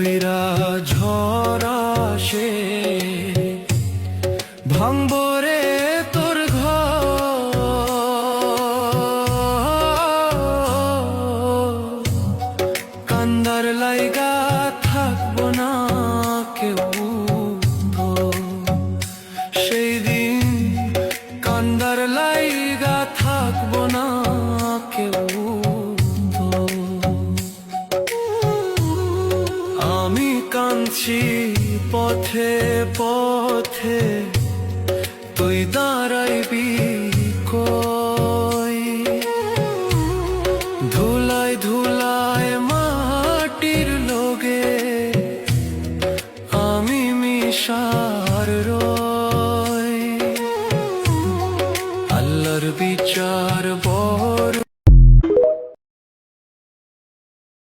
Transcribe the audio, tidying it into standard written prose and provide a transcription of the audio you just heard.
উইরা ঝড় আসে ভাঙবরে তোর ঘর, কান্দার লাইগা থাকবো না কেউ তো, সেই দিন কান্দার লাইগা থাকবো না কেউ তো। আমি কাঁদছি পথে পথে, তুই দাঁড়াইবি কই?